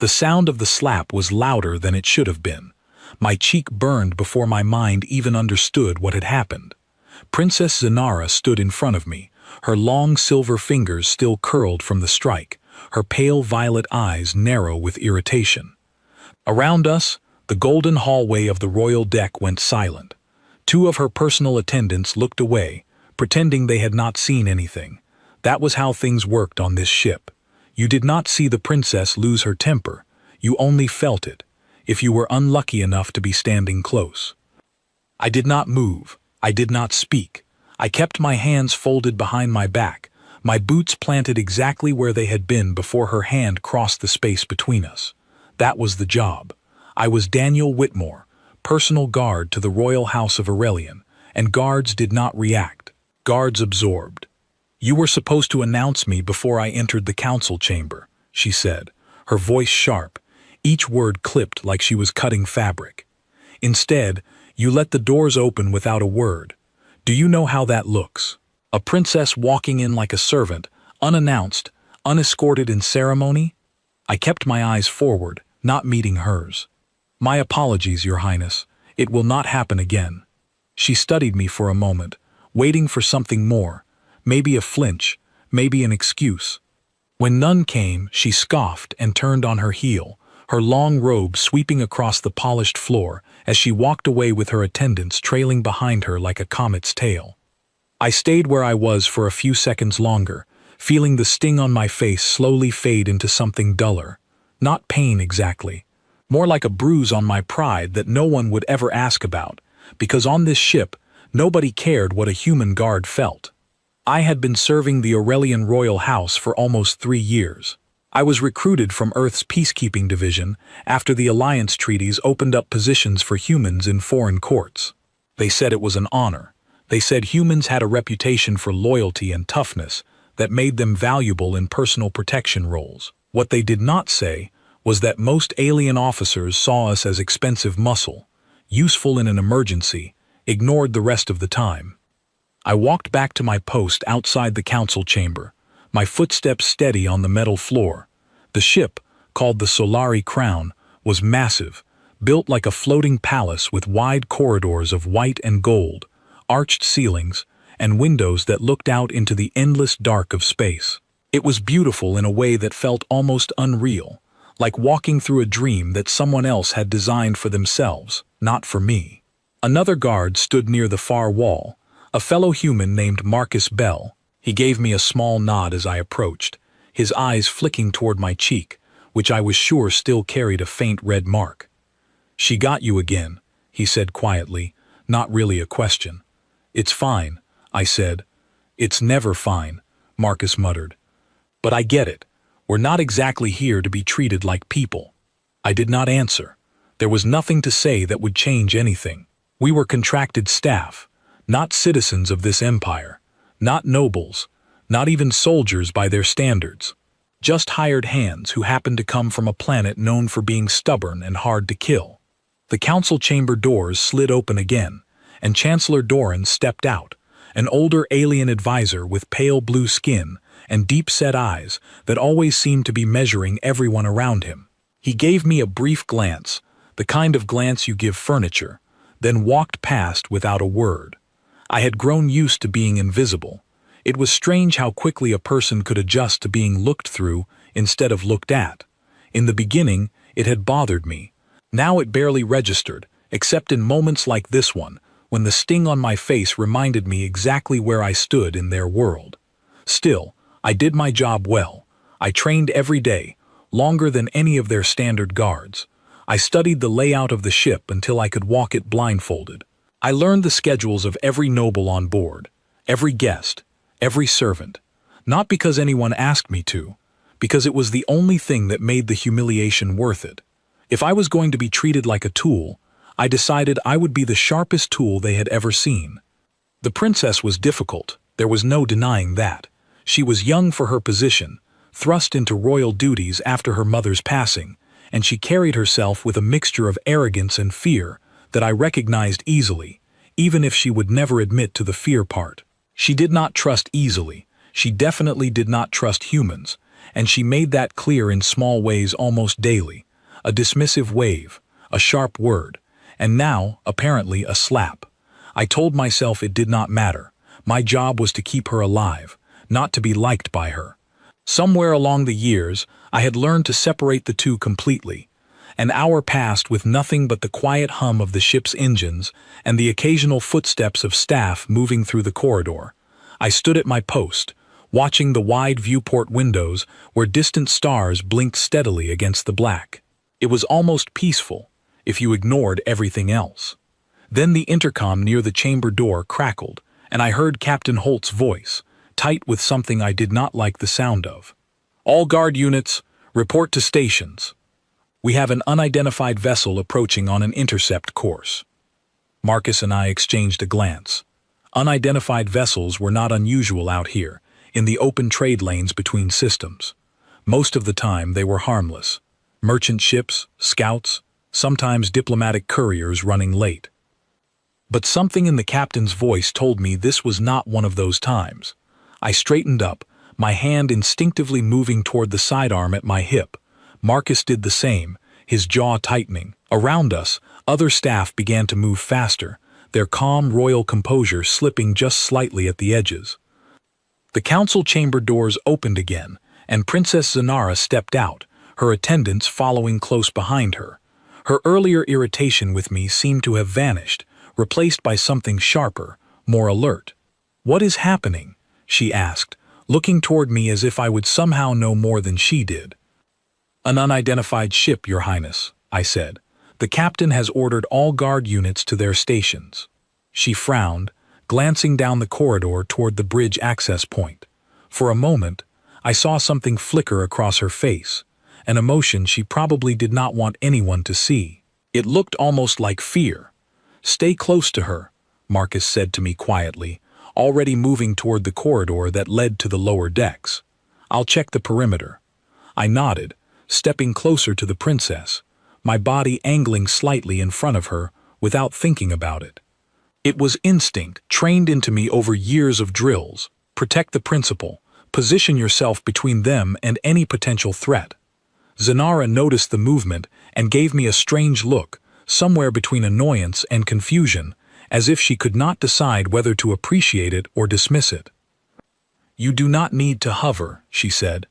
The sound of the slap was louder than it should have been. My cheek burned before my mind even understood what had happened. Princess Zanara stood in front of me, her long silver fingers still curled from the strike, her pale violet eyes narrow with irritation. Around us, the golden hallway of the royal deck went silent. Two of her personal attendants looked away, pretending they had not seen anything. That was how things worked on this ship. You did not see the princess lose her temper. You only felt it, if you were unlucky enough to be standing close. I did not move. I did not speak. I kept my hands folded behind my back, my boots planted exactly where they had been before her hand crossed the space between us. That was the job. I was Daniel Whitmore, personal guard to the royal house of Aurelian, and guards did not react. Guards absorbed. "You were supposed to announce me before I entered the council chamber," she said, her voice sharp, each word clipped like she was cutting fabric. "Instead, you let the doors open without a word. Do you know how that looks? A princess walking in like a servant, unannounced, unescorted in ceremony?" I kept my eyes forward, not meeting hers. "My apologies, Your Highness. It will not happen again." She studied me for a moment, waiting for something more, maybe a flinch, maybe an excuse. When none came, she scoffed and turned on her heel, her long robe sweeping across the polished floor as she walked away with her attendants trailing behind her like a comet's tail. I stayed where I was for a few seconds longer, feeling the sting on my face slowly fade into something duller. Not pain exactly, more like a bruise on my pride that no one would ever ask about, because on this ship, nobody cared what a human guard felt. I had been serving the Aurelian royal house for almost 3 years. I was recruited from Earth's peacekeeping division after the alliance treaties opened up positions for humans in foreign courts. They said it was an honor. They said humans had a reputation for loyalty and toughness that made them valuable in personal protection roles. What they did not say was that most alien officers saw us as expensive muscle, useful in an emergency, ignored the rest of the time. I walked back to my post outside the council chamber, my footsteps steady on the metal floor. The ship, called the Solari Crown, was massive, built like a floating palace with wide corridors of white and gold, arched ceilings, and windows that looked out into the endless dark of space. It was beautiful in a way that felt almost unreal, like walking through a dream that someone else had designed for themselves, not for me. Another guard stood near the far wall, a fellow human named Marcus Bell. He gave me a small nod as I approached, his eyes flicking toward my cheek, which I was sure still carried a faint red mark. "She got you again," he said quietly, not really a question. "It's fine," I said. "It's never fine," Marcus muttered. "But I get it. We're not exactly here to be treated like people." I did not answer. There was nothing to say that would change anything. We were contracted staff, not citizens of this empire, not nobles, not even soldiers by their standards. Just hired hands who happened to come from a planet known for being stubborn and hard to kill. The council chamber doors slid open again, and Chancellor Doran stepped out, an older alien advisor with pale blue skin and deep-set eyes that always seemed to be measuring everyone around him. He gave me a brief glance, the kind of glance you give furniture, then walked past without a word. I had grown used to being invisible. It was strange how quickly a person could adjust to being looked through instead of looked at. In the beginning, it had bothered me. Now it barely registered, except in moments like this one, when the sting on my face reminded me exactly where I stood in their world. Still, I did my job well. I trained every day, longer than any of their standard guards. I studied the layout of the ship until I could walk it blindfolded. I learned the schedules of every noble on board, every guest, every servant. Not because anyone asked me to, because it was the only thing that made the humiliation worth it. If I was going to be treated like a tool, I decided I would be the sharpest tool they had ever seen. The princess was difficult, there was no denying that. She was young for her position, thrust into royal duties after her mother's passing, and she carried herself with a mixture of arrogance and fear that I recognized easily, even if she would never admit to the fear part. She did not trust easily. She definitely did not trust humans, and she made that clear in small ways almost daily. A dismissive wave, a sharp word, and now, apparently, a slap. I told myself it did not matter. My job was to keep her alive, not to be liked by her. Somewhere along the years, I had learned to separate the two completely. An hour passed with nothing but the quiet hum of the ship's engines and the occasional footsteps of staff moving through the corridor. I stood at my post, watching the wide viewport windows where distant stars blinked steadily against the black. It was almost peaceful, if you ignored everything else. Then the intercom near the chamber door crackled, and I heard Captain Holt's voice, tight with something I did not like the sound of. "All guard units, report to stations. We have an unidentified vessel approaching on an intercept course." Marcus and I exchanged a glance. Unidentified vessels were not unusual out here, in the open trade lanes between systems. Most of the time they were harmless. Merchant ships, scouts, sometimes diplomatic couriers running late. But something in the captain's voice told me this was not one of those times. I straightened up, my hand instinctively moving toward the sidearm at my hip. Marcus did the same, his jaw tightening. Around us, other staff began to move faster, their calm royal composure slipping just slightly at the edges. The council chamber doors opened again, and Princess Zanara stepped out, her attendants following close behind her. Her earlier irritation with me seemed to have vanished, replaced by something sharper, more alert. "What is happening?" she asked, looking toward me as if I would somehow know more than she did. "An unidentified ship, Your Highness," I said. "The captain has ordered all guard units to their stations." She frowned, glancing down the corridor toward the bridge access point. For a moment, I saw something flicker across her face, an emotion she probably did not want anyone to see. It looked almost like fear. "Stay close to her," Marcus said to me quietly, already moving toward the corridor that led to the lower decks. "I'll check the perimeter." I nodded, stepping closer to the princess, my body angling slightly in front of her without thinking about it. It was instinct, trained into me over years of drills. Protect the principal, position yourself between them and any potential threat. Zanara noticed the movement and gave me a strange look, somewhere between annoyance and confusion, as if she could not decide whether to appreciate it or dismiss it. "You do not need to hover," she said.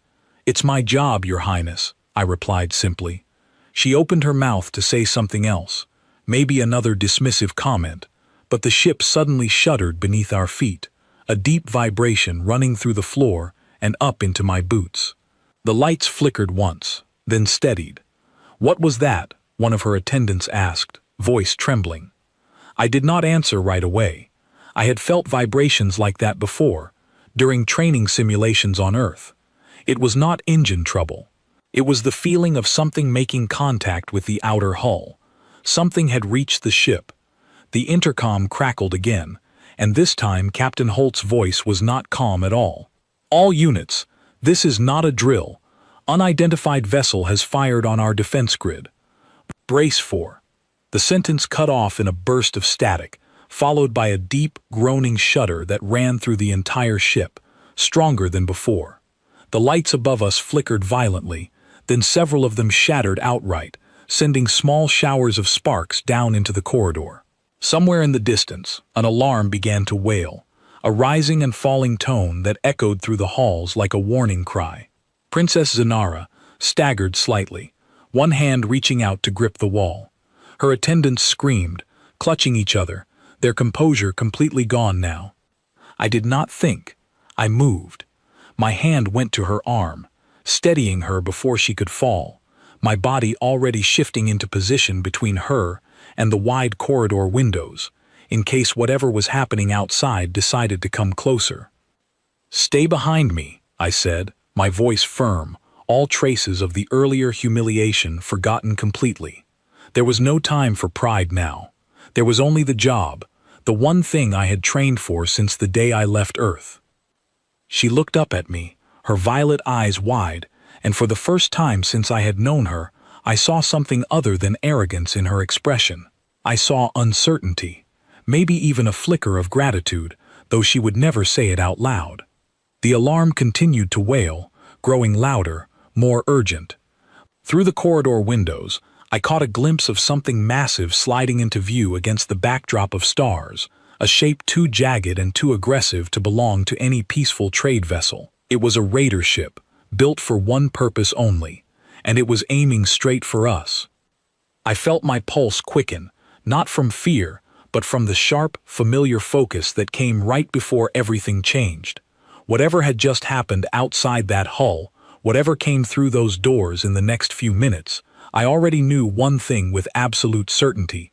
"It's my job, Your Highness," I replied simply. She opened her mouth to say something else, maybe another dismissive comment, but the ship suddenly shuddered beneath our feet, a deep vibration running through the floor and up into my boots. The lights flickered once, then steadied. "What was that?" one of her attendants asked, voice trembling. I did not answer right away. I had felt vibrations like that before, during training simulations on Earth. It was not engine trouble. It was the feeling of something making contact with the outer hull. Something had reached the ship. The intercom crackled again, and this time Captain Holt's voice was not calm at all. "All units, this is not a drill. Unidentified vessel has fired on our defense grid. Brace for." The sentence cut off in a burst of static, followed by a deep, groaning shudder that ran through the entire ship, stronger than before. The lights above us flickered violently, then several of them shattered outright, sending small showers of sparks down into the corridor. Somewhere in the distance, an alarm began to wail, a rising and falling tone that echoed through the halls like a warning cry. Princess Zanara staggered slightly, one hand reaching out to grip the wall. Her attendants screamed, clutching each other, their composure completely gone now. I did not think. I moved. My hand went to her arm, steadying her before she could fall, my body already shifting into position between her and the wide corridor windows, in case whatever was happening outside decided to come closer. "Stay behind me," I said, my voice firm, all traces of the earlier humiliation forgotten completely. There was no time for pride now. There was only the job, the one thing I had trained for since the day I left Earth. She looked up at me, her violet eyes wide, and for the first time since I had known her, I saw something other than arrogance in her expression. I saw uncertainty, maybe even a flicker of gratitude, though she would never say it out loud. The alarm continued to wail, growing louder, more urgent. Through the corridor windows, I caught a glimpse of something massive sliding into view against the backdrop of stars, a shape too jagged and too aggressive to belong to any peaceful trade vessel. It was a raider ship, built for one purpose only, and it was aiming straight for us. I felt my pulse quicken, not from fear, but from the sharp, familiar focus that came right before everything changed. Whatever had just happened outside that hull, whatever came through those doors in the next few minutes, I already knew one thing with absolute certainty.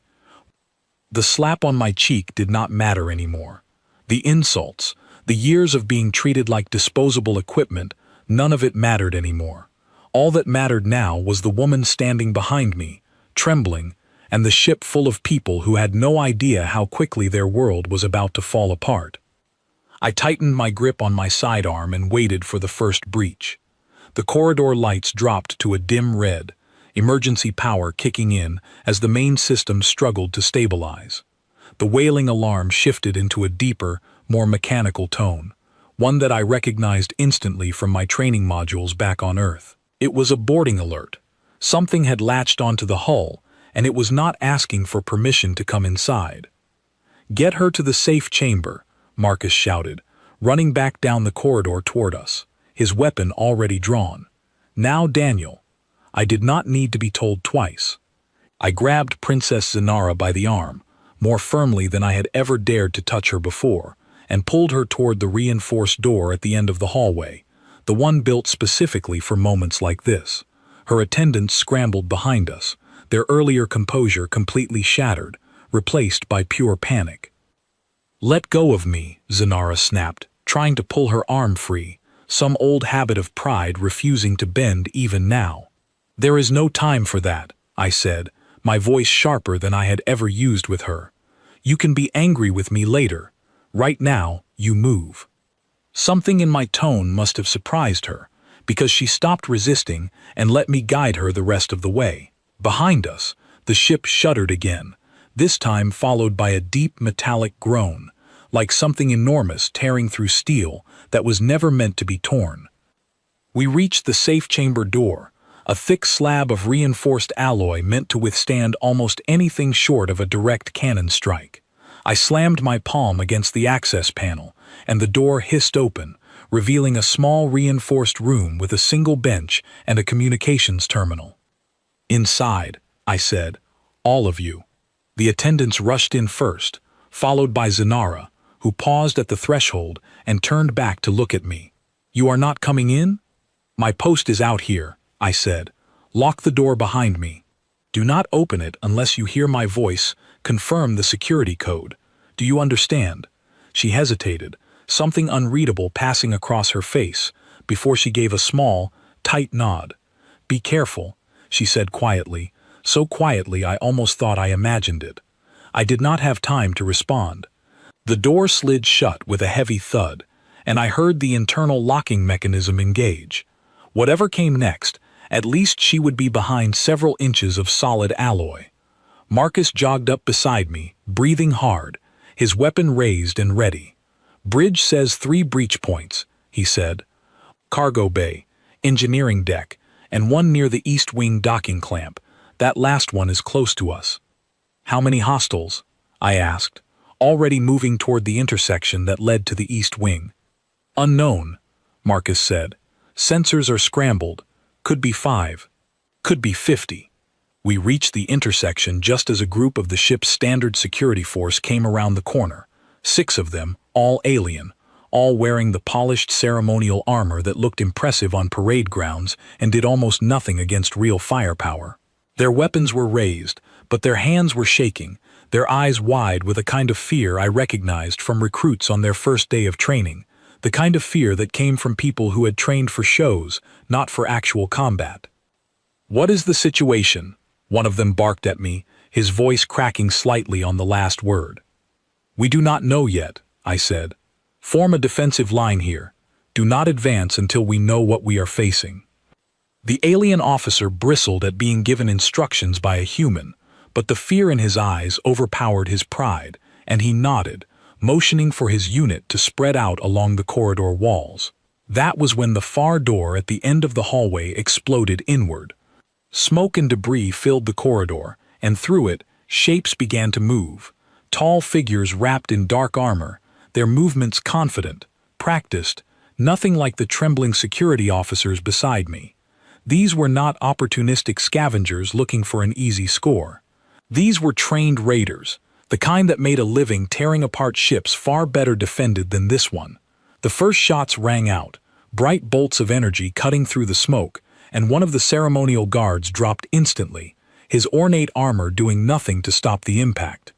The slap on my cheek did not matter anymore. The insults, the years of being treated like disposable equipment, none of it mattered anymore. All that mattered now was the woman standing behind me, trembling, and the ship full of people who had no idea how quickly their world was about to fall apart. I tightened my grip on my sidearm and waited for the first breach. The corridor lights dropped to a dim red, emergency power kicking in as the main system struggled to stabilize. The wailing alarm shifted into a deeper, more mechanical tone, one that I recognized instantly from my training modules back on Earth. It was a boarding alert. Something had latched onto the hull, and it was not asking for permission to come inside. "Get her to the safe chamber," Marcus shouted, running back down the corridor toward us, his weapon already drawn. "Now, Daniel." I did not need to be told twice. I grabbed Princess Zanara by the arm, more firmly than I had ever dared to touch her before, and pulled her toward the reinforced door at the end of the hallway, the one built specifically for moments like this. Her attendants scrambled behind us, their earlier composure completely shattered, replaced by pure panic. "Let go of me," Zanara snapped, trying to pull her arm free, some old habit of pride refusing to bend even now. "There is no time for that," I said, my voice sharper than I had ever used with her. "You can be angry with me later. Right now, you move." Something in my tone must have surprised her, because she stopped resisting and let me guide her the rest of the way. Behind us, the ship shuddered again, this time followed by a deep metallic groan, like something enormous tearing through steel that was never meant to be torn. We reached the safe chamber door, a thick slab of reinforced alloy meant to withstand almost anything short of a direct cannon strike. I slammed my palm against the access panel, and the door hissed open, revealing a small reinforced room with a single bench and a communications terminal. "Inside," I said, "all of you." The attendants rushed in first, followed by Zanara, who paused at the threshold and turned back to look at me. "You are not coming in?" "My post is out here," I said. "Lock the door behind me. Do not open it unless you hear my voice confirm the security code. Do you understand?" She hesitated, something unreadable passing across her face, before she gave a small, tight nod. "Be careful," she said quietly, so quietly I almost thought I imagined it. I did not have time to respond. The door slid shut with a heavy thud, and I heard the internal locking mechanism engage. Whatever came next, at least she would be behind several inches of solid alloy. Marcus jogged up beside me, breathing hard, his weapon raised and ready. "Bridge says 3 breach points," he said. "Cargo bay, engineering deck, and one near the east wing docking clamp. That last one is close to us." "How many hostiles?" I asked, already moving toward the intersection that led to the east wing. "Unknown," Marcus said. "Sensors are scrambled. Could be 5. Could be 50. We reached the intersection just as a group of the ship's standard security force came around the corner, 6 of them, all alien, all wearing the polished ceremonial armor that looked impressive on parade grounds and did almost nothing against real firepower. Their weapons were raised, but their hands were shaking, their eyes wide with a kind of fear I recognized from recruits on their first day of training, the kind of fear that came from people who had trained for shows, not for actual combat. "What is the situation?" one of them barked at me, his voice cracking slightly on the last word. "We do not know yet," I said. "Form a defensive line here. Do not advance until we know what we are facing." The alien officer bristled at being given instructions by a human, but the fear in his eyes overpowered his pride, and he nodded, motioning for his unit to spread out along the corridor walls. That was when the far door at the end of the hallway exploded inward. Smoke and debris filled the corridor, and through it, shapes began to move. Tall figures wrapped in dark armor, their movements confident, practiced, nothing like the trembling security officers beside me. These were not opportunistic scavengers looking for an easy score. These were trained raiders, the kind that made a living tearing apart ships far better defended than this one. The first shots rang out, bright bolts of energy cutting through the smoke, and one of the ceremonial guards dropped instantly, his ornate armor doing nothing to stop the impact.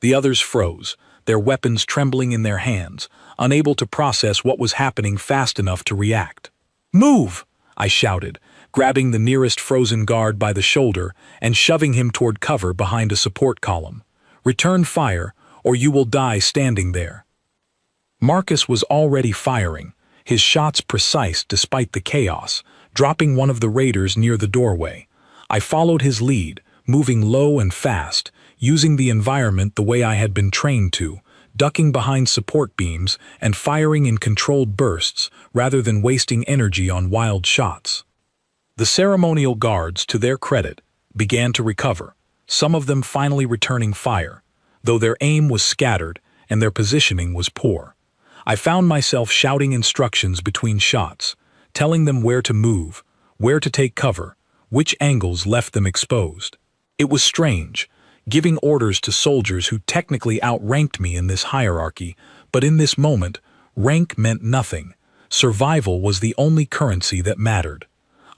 The others froze, their weapons trembling in their hands, unable to process what was happening fast enough to react. "Move!" I shouted, grabbing the nearest frozen guard by the shoulder and shoving him toward cover behind a support column. "Return fire, or you will die standing there." Marcus was already firing, his shots precise despite the chaos, dropping one of the raiders near the doorway. I followed his lead, moving low and fast, using the environment the way I had been trained to, ducking behind support beams and firing in controlled bursts rather than wasting energy on wild shots. The ceremonial guards, to their credit, began to recover, some of them finally returning fire, though their aim was scattered and their positioning was poor. I found myself shouting instructions between shots, telling them where to move, where to take cover, which angles left them exposed. It was strange, giving orders to soldiers who technically outranked me in this hierarchy, but in this moment, rank meant nothing. Survival was the only currency that mattered.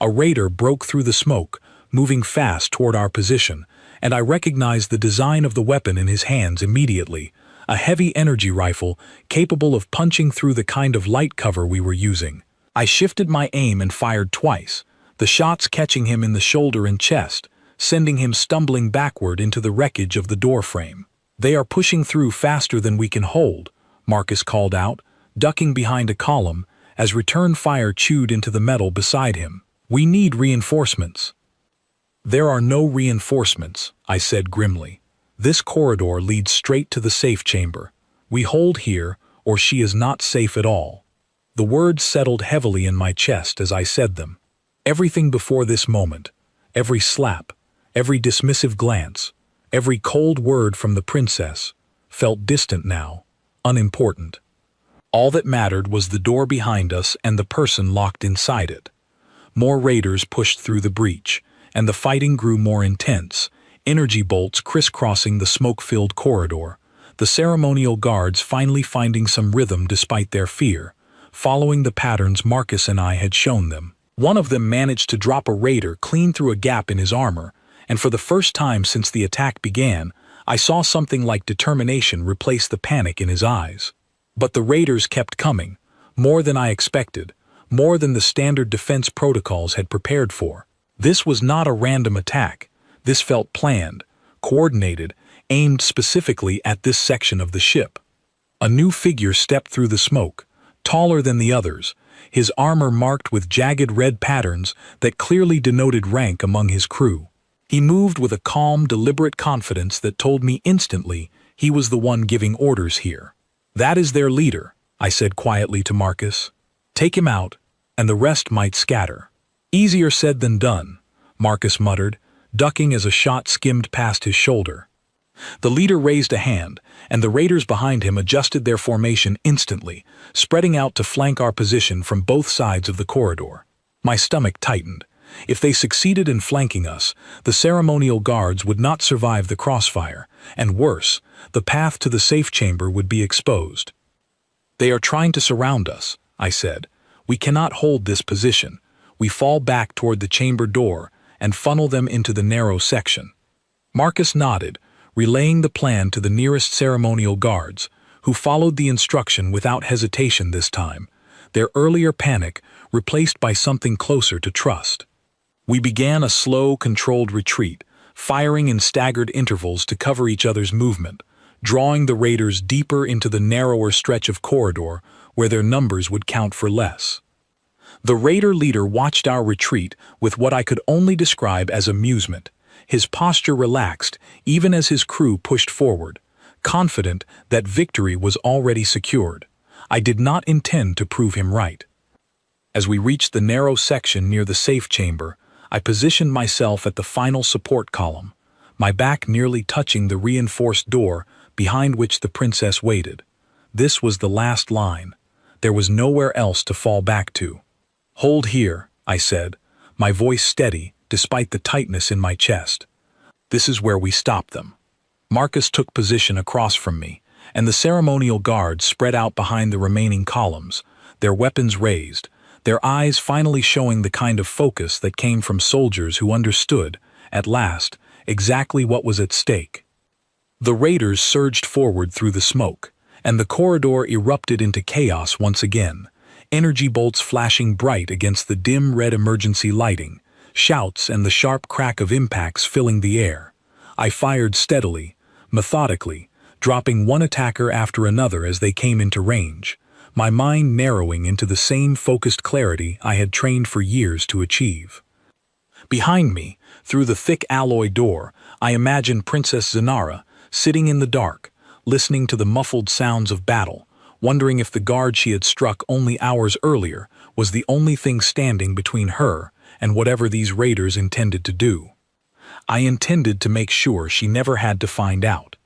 A raider broke through the smoke, moving fast toward our position, and I recognized the design of the weapon in his hands immediately, a heavy energy rifle capable of punching through the kind of light cover we were using. I shifted my aim and fired twice, the shots catching him in the shoulder and chest, sending him stumbling backward into the wreckage of the door frame. "They are pushing through faster than we can hold," Marcus called out, ducking behind a column as return fire chewed into the metal beside him. "We need reinforcements." "There are no reinforcements," I said grimly. "This corridor leads straight to the safe chamber. We hold here, or she is not safe at all." The words settled heavily in my chest as I said them. Everything before this moment, every slap, every dismissive glance, every cold word from the princess, felt distant now, unimportant. All that mattered was the door behind us and the person locked inside it. More raiders pushed through the breach, and the fighting grew more intense, energy bolts crisscrossing the smoke-filled corridor, the ceremonial guards finally finding some rhythm despite their fear, following the patterns Marcus and I had shown them. One of them managed to drop a raider clean through a gap in his armor, and for the first time since the attack began, I saw something like determination replace the panic in his eyes. But the raiders kept coming, more than I expected, more than the standard defense protocols had prepared for. This was not a random attack. This felt planned, coordinated, aimed specifically at this section of the ship. A new figure stepped through the smoke, taller than the others, his armor marked with jagged red patterns that clearly denoted rank among his crew. He moved with a calm, deliberate confidence that told me instantly he was the one giving orders here. "That is their leader," I said quietly to Marcus. "Take him out, and the rest might scatter." "Easier said than done," Marcus muttered, ducking as a shot skimmed past his shoulder. The leader raised a hand, and the raiders behind him adjusted their formation instantly, spreading out to flank our position from both sides of the corridor. My stomach tightened. If they succeeded in flanking us, the ceremonial guards would not survive the crossfire, and worse, the path to the safe chamber would be exposed. "They are trying to surround us," I said. "We cannot hold this position. We fall back toward the chamber door and funnel them into the narrow section." Marcus nodded, relaying the plan to the nearest ceremonial guards, who followed the instruction without hesitation this time, their earlier panic replaced by something closer to trust. We began a slow, controlled retreat, firing in staggered intervals to cover each other's movement, drawing the raiders deeper into the narrower stretch of corridor where their numbers would count for less. The raider leader watched our retreat with what I could only describe as amusement, his posture relaxed even as his crew pushed forward, confident that victory was already secured. I did not intend to prove him right. As we reached the narrow section near the safe chamber, I positioned myself at the final support column, my back nearly touching the reinforced door behind which the princess waited. This was the last line. There was nowhere else to fall back to. "Hold here," I said, my voice steady despite the tightness in my chest. "This is where we stop them." Marcus took position across from me, and the ceremonial guards spread out behind the remaining columns, their weapons raised, their eyes finally showing the kind of focus that came from soldiers who understood, at last, exactly what was at stake. The raiders surged forward through the smoke, and the corridor erupted into chaos once again, energy bolts flashing bright against the dim red emergency lighting, shouts and the sharp crack of impacts filling the air. I fired steadily, methodically, dropping one attacker after another as they came into range, my mind narrowing into the same focused clarity I had trained for years to achieve. Behind me, through the thick alloy door, I imagined Princess Zanara, sitting in the dark, listening to the muffled sounds of battle, wondering if the guard she had struck only hours earlier was the only thing standing between her and whatever these raiders intended to do. I intended to make sure she never had to find out.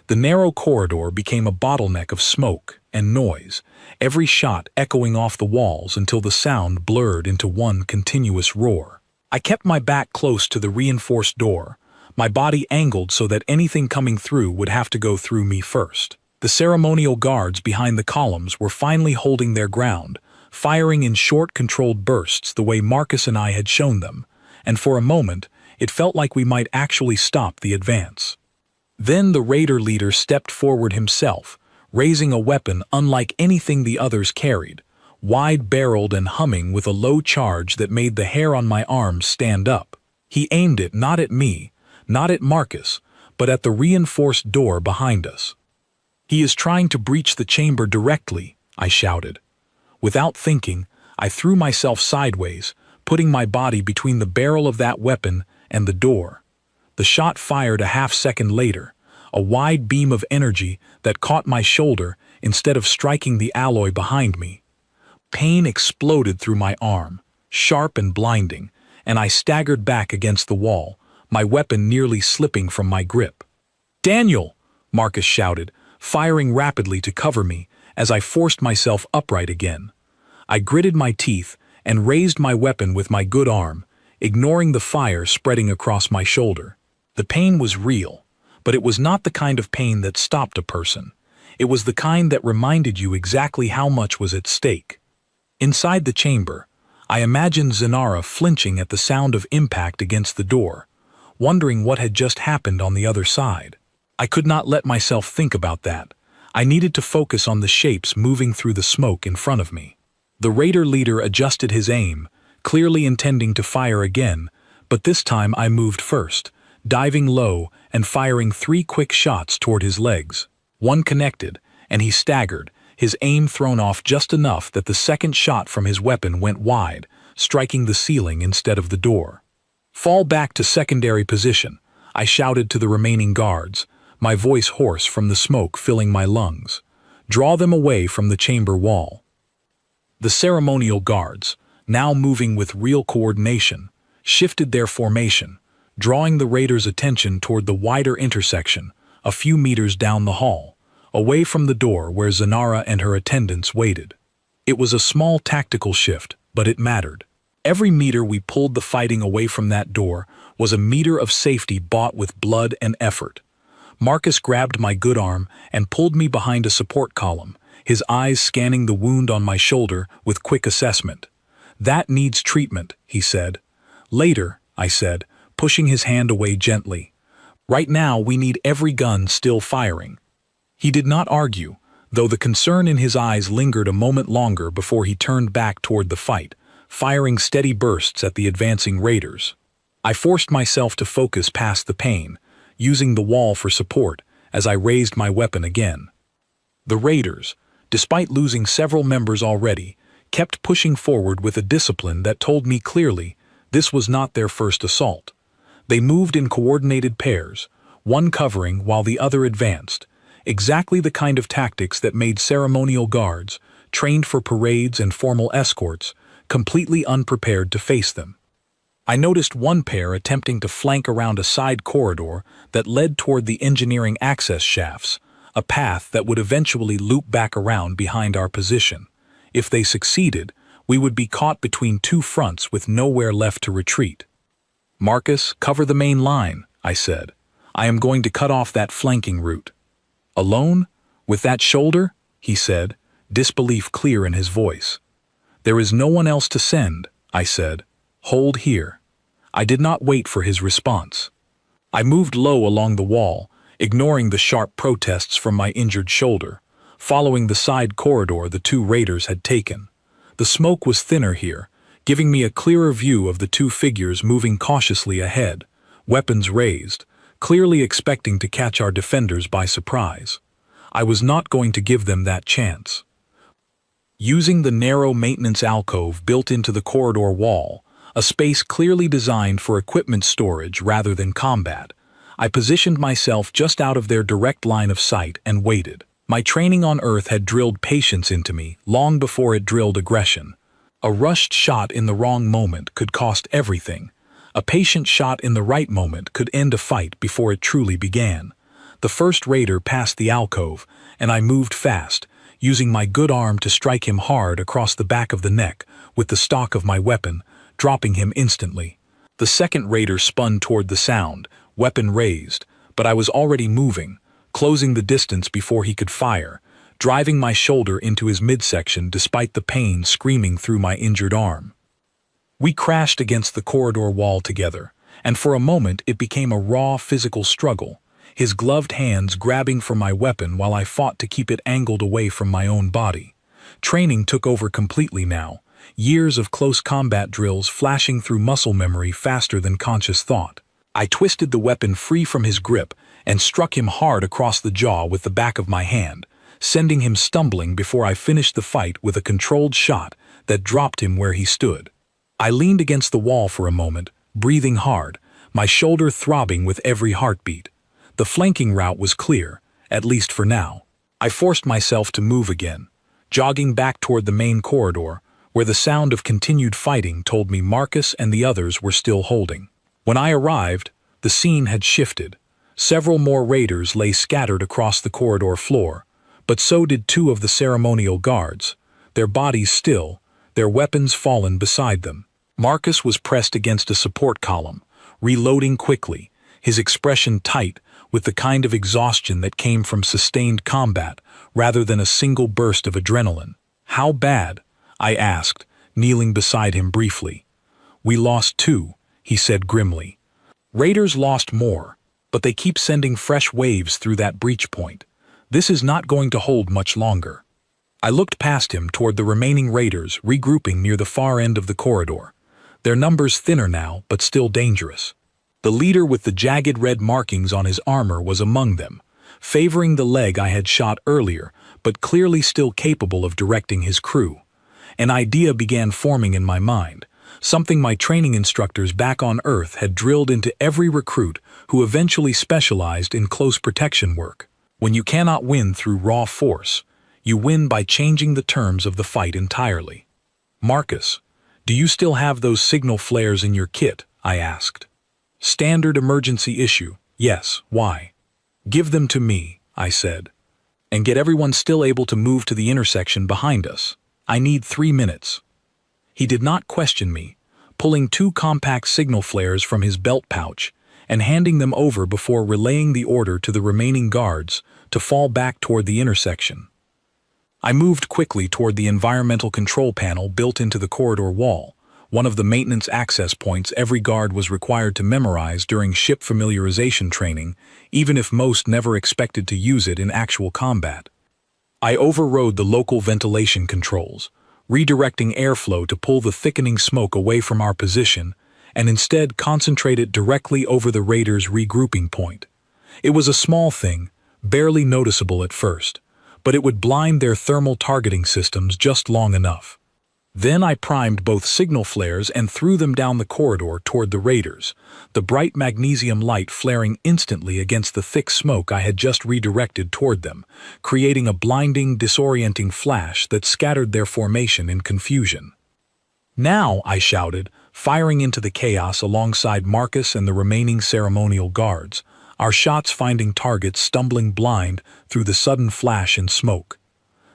The narrow corridor became a bottleneck of smoke and noise, every shot echoing off the walls until the sound blurred into one continuous roar. I kept my back close to the reinforced door, my body angled so that anything coming through would have to go through me first. The ceremonial guards behind the columns were finally holding their ground, firing in short, controlled bursts the way Marcus and I had shown them, and for a moment, it felt like we might actually stop the advance. Then the raider leader stepped forward himself, raising a weapon unlike anything the others carried, wide-barreled and humming with a low charge that made the hair on my arms stand up. He aimed it not at me, not at Marcus, but at the reinforced door behind us. "He is trying to breach the chamber directly," I shouted. Without thinking, I threw myself sideways, putting my body between the barrel of that weapon and the door. The shot fired a half-second later, a wide beam of energy that caught my shoulder instead of striking the alloy behind me. Pain exploded through my arm, sharp and blinding, and I staggered back against the wall, my weapon nearly slipping from my grip. "Daniel!" Marcus shouted, firing rapidly to cover me as I forced myself upright again. I gritted my teeth and raised my weapon with my good arm, ignoring the fire spreading across my shoulder. The pain was real, but it was not the kind of pain that stopped a person. It was the kind that reminded you exactly how much was at stake. Inside the chamber, I imagined Zanara flinching at the sound of impact against the door, wondering what had just happened on the other side. I could not let myself think about that. I needed to focus on the shapes moving through the smoke in front of me. The raider leader adjusted his aim, clearly intending to fire again, but this time I moved first, diving low and firing 3 quick shots toward his legs. One connected, and he staggered, his aim thrown off just enough that the second shot from his weapon went wide, striking the ceiling instead of the door. "Fall back to secondary position," I shouted to the remaining guards, my voice hoarse from the smoke filling my lungs. "Draw them away from the chamber wall." The ceremonial guards, now moving with real coordination, shifted their formation, drawing the raiders' attention toward the wider intersection, a few meters down the hall, away from the door where Zanara and her attendants waited. It was a small tactical shift, but it mattered. Every meter we pulled the fighting away from that door was a meter of safety bought with blood and effort. Marcus grabbed my good arm and pulled me behind a support column, his eyes scanning the wound on my shoulder with quick assessment. "That needs treatment," he said. "Later," I said, pushing his hand away gently. "Right now we need every gun still firing." He did not argue, though the concern in his eyes lingered a moment longer before he turned back toward the fight, firing steady bursts at the advancing raiders. I forced myself to focus past the pain, using the wall for support as I raised my weapon again. The raiders, despite losing several members already, kept pushing forward with a discipline that told me clearly this was not their first assault. They moved in coordinated pairs, one covering while the other advanced, exactly the kind of tactics that made ceremonial guards, trained for parades and formal escorts, completely unprepared to face them. I noticed one pair attempting to flank around a side corridor that led toward the engineering access shafts, a path that would eventually loop back around behind our position. If they succeeded, we would be caught between two fronts with nowhere left to retreat. "Marcus, cover the main line," I said. "I am going to cut off that flanking route." "Alone? With that shoulder?" he said, disbelief clear in his voice. "There is no one else to send," I said. "Hold here." I did not wait for his response. I moved low along the wall, ignoring the sharp protests from my injured shoulder, following the side corridor the two raiders had taken. The smoke was thinner here, giving me a clearer view of the two figures moving cautiously ahead, weapons raised, clearly expecting to catch our defenders by surprise. I was not going to give them that chance. Using the narrow maintenance alcove built into the corridor wall, a space clearly designed for equipment storage rather than combat, I positioned myself just out of their direct line of sight and waited. My training on Earth had drilled patience into me long before it drilled aggression. A rushed shot in the wrong moment could cost everything. A patient shot in the right moment could end a fight before it truly began. The first raider passed the alcove, and I moved fast, using my good arm to strike him hard across the back of the neck with the stock of my weapon, dropping him instantly. The second raider spun toward the sound, weapon raised, but I was already moving, closing the distance before he could fire, driving my shoulder into his midsection despite the pain screaming through my injured arm. We crashed against the corridor wall together, and for a moment it became a raw physical struggle, his gloved hands grabbing for my weapon while I fought to keep it angled away from my own body. Training took over completely now, years of close combat drills flashing through muscle memory faster than conscious thought. I twisted the weapon free from his grip and struck him hard across the jaw with the back of my hand, sending him stumbling before I finished the fight with a controlled shot that dropped him where he stood. I leaned against the wall for a moment, breathing hard, my shoulder throbbing with every heartbeat. The flanking route was clear, at least for now. I forced myself to move again, jogging back toward the main corridor, where the sound of continued fighting told me Marcus and the others were still holding. When I arrived, the scene had shifted. Several more raiders lay scattered across the corridor floor, but so did two of the ceremonial guards, their bodies still, their weapons fallen beside them. Marcus was pressed against a support column, reloading quickly, his expression tight with the kind of exhaustion that came from sustained combat rather than a single burst of adrenaline. "How bad?" I asked, kneeling beside him briefly. "We lost 2, he said grimly. "Raiders lost more, but they keep sending fresh waves through that breach point. This is not going to hold much longer." I looked past him toward the remaining raiders regrouping near the far end of the corridor, their numbers thinner now but still dangerous. The leader with the jagged red markings on his armor was among them, favoring the leg I had shot earlier, but clearly still capable of directing his crew. An idea began forming in my mind, something my training instructors back on Earth had drilled into every recruit who eventually specialized in close protection work. When you cannot win through raw force, you win by changing the terms of the fight entirely. "Marcus, do you still have those signal flares in your kit?" I asked. "Standard emergency issue, yes, why?" "Give them to me," I said, "and get everyone still able to move to the intersection behind us. I need 3 minutes." He did not question me, pulling 2 compact signal flares from his belt pouch and handing them over before relaying the order to the remaining guards to fall back toward the intersection. I moved quickly toward the environmental control panel built into the corridor wall, one of the maintenance access points every guard was required to memorize during ship familiarization training, even if most never expected to use it in actual combat. I overrode the local ventilation controls, redirecting airflow to pull the thickening smoke away from our position, and instead concentrate it directly over the raiders' regrouping point. It was a small thing, barely noticeable at first, but it would blind their thermal targeting systems just long enough. Then I primed both signal flares and threw them down the corridor toward the raiders, the bright magnesium light flaring instantly against the thick smoke I had just redirected toward them, creating a blinding, disorienting flash that scattered their formation in confusion. "Now!" I shouted, firing into the chaos alongside Marcus and the remaining ceremonial guards, our shots finding targets stumbling blind through the sudden flash and smoke.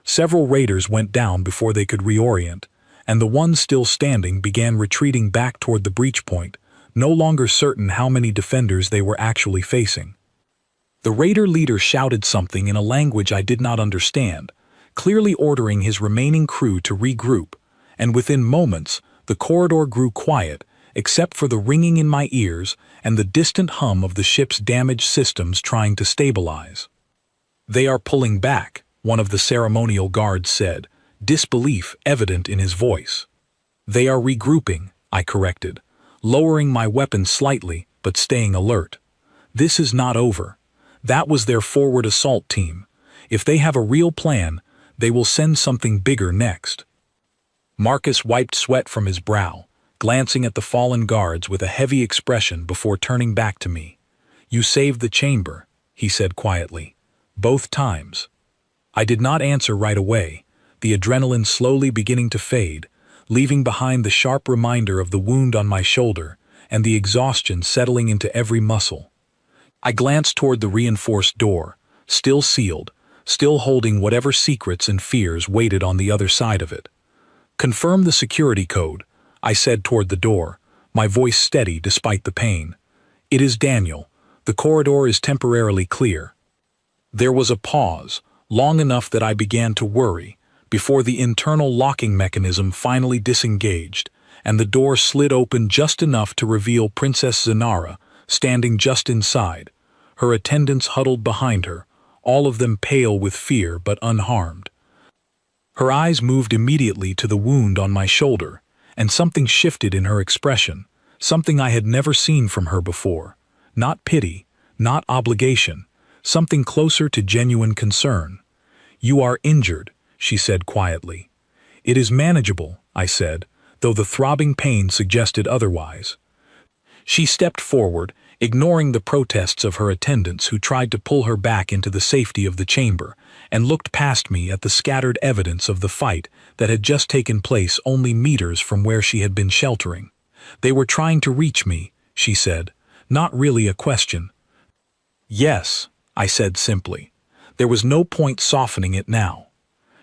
Several raiders went down before they could reorient, and the ones still standing began retreating back toward the breach point, no longer certain how many defenders they were actually facing. The raider leader shouted something in a language I did not understand, clearly ordering his remaining crew to regroup, and within moments, the corridor grew quiet, except for the ringing in my ears and the distant hum of the ship's damaged systems trying to stabilize. "They are pulling back," one of the ceremonial guards said, disbelief evident in his voice. "They are regrouping," I corrected, lowering my weapon slightly but staying alert. "This is not over. That was their forward assault team. If they have a real plan, they will send something bigger next." Marcus wiped sweat from his brow, glancing at the fallen guards with a heavy expression before turning back to me. "You saved the chamber," he said quietly. "Both times." I did not answer right away, the adrenaline slowly beginning to fade, leaving behind the sharp reminder of the wound on my shoulder and the exhaustion settling into every muscle. I glanced toward the reinforced door, still sealed, still holding whatever secrets and fears waited on the other side of it. "Confirm the security code," I said toward the door, my voice steady despite the pain. "It is Daniel. The corridor is temporarily clear." There was a pause, long enough that I began to worry, before the internal locking mechanism finally disengaged, and the door slid open just enough to reveal Princess Zanara, standing just inside, her attendants huddled behind her, all of them pale with fear but unharmed. Her eyes moved immediately to the wound on my shoulder, and something shifted in her expression, something I had never seen from her before. Not pity, not obligation, something closer to genuine concern. "You are injured," she said quietly. "It is manageable," I said, though the throbbing pain suggested otherwise. She stepped forward, ignoring the protests of her attendants who tried to pull her back into the safety of the chamber, and looked past me at the scattered evidence of the fight that had just taken place only meters from where she had been sheltering. "They were trying to reach me," she said, not really a question. "Yes," I said simply. There was no point softening it now.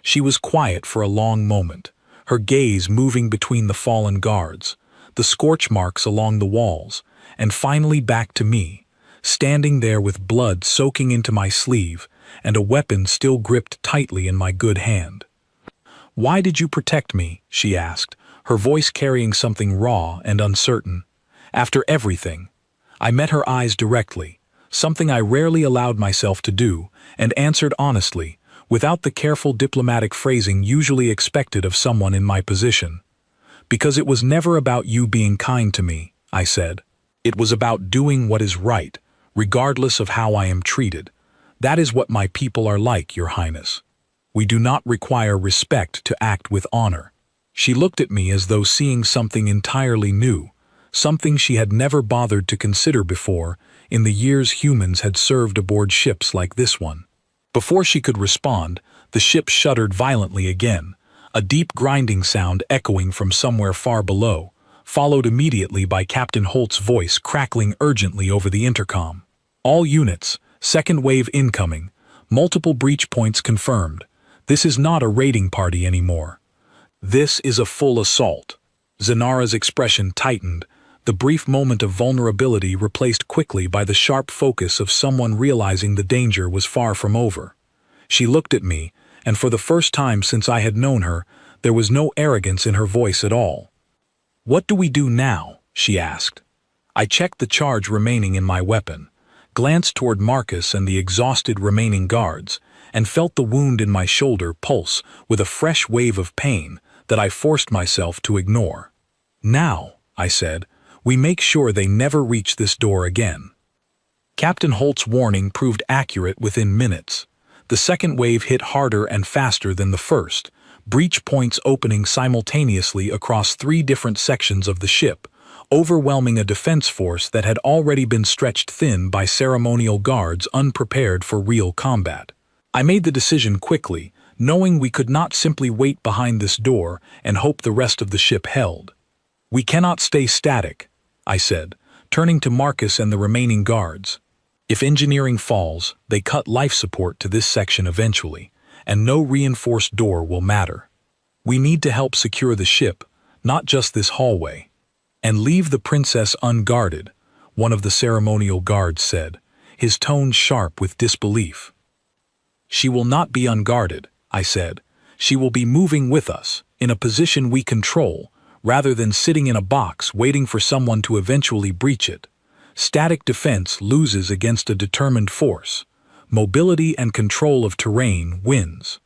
She was quiet for a long moment, her gaze moving between the fallen guards, the scorch marks along the walls, and finally back to me, standing there with blood soaking into my sleeve and a weapon still gripped tightly in my good hand. "Why did you protect me?" she asked, her voice carrying something raw and uncertain. "After everything." I met her eyes directly, something I rarely allowed myself to do, and answered honestly, without the careful diplomatic phrasing usually expected of someone in my position. "Because it was never about you being kind to me," I said. "It was about doing what is right, regardless of how I am treated. That is what my people are like, Your Highness. We do not require respect to act with honor." She looked at me as though seeing something entirely new, something she had never bothered to consider before in the years humans had served aboard ships like this one. Before she could respond, the ship shuddered violently again, a deep grinding sound echoing from somewhere far below, followed immediately by Captain Holt's voice crackling urgently over the intercom. "All units, second wave incoming, multiple breach points confirmed. This is not a raiding party anymore. This is a full assault." Zanara's expression tightened, the brief moment of vulnerability replaced quickly by the sharp focus of someone realizing the danger was far from over. She looked at me, and for the first time since I had known her, there was no arrogance in her voice at all. "What do we do now?" she asked. I checked the charge remaining in my weapon, glanced toward Marcus and the exhausted remaining guards, and felt the wound in my shoulder pulse with a fresh wave of pain that I forced myself to ignore. "Now," I said, "we make sure they never reach this door again." Captain Holt's warning proved accurate within minutes. The second wave hit harder and faster than the first, breach points opening simultaneously across 3 different sections of the ship, overwhelming a defense force that had already been stretched thin by ceremonial guards unprepared for real combat. I made the decision quickly, knowing we could not simply wait behind this door and hope the rest of the ship held. "We cannot stay static," I said, turning to Marcus and the remaining guards. "If engineering falls, they cut life support to this section eventually, and no reinforced door will matter. We need to help secure the ship, not just this hallway." "And leave the princess unguarded," one of the ceremonial guards said, his tone sharp with disbelief. "She will not be unguarded," I said. "She will be moving with us, in a position we control, rather than sitting in a box waiting for someone to eventually breach it. Static defense loses against a determined force. Mobility and control of terrain wins."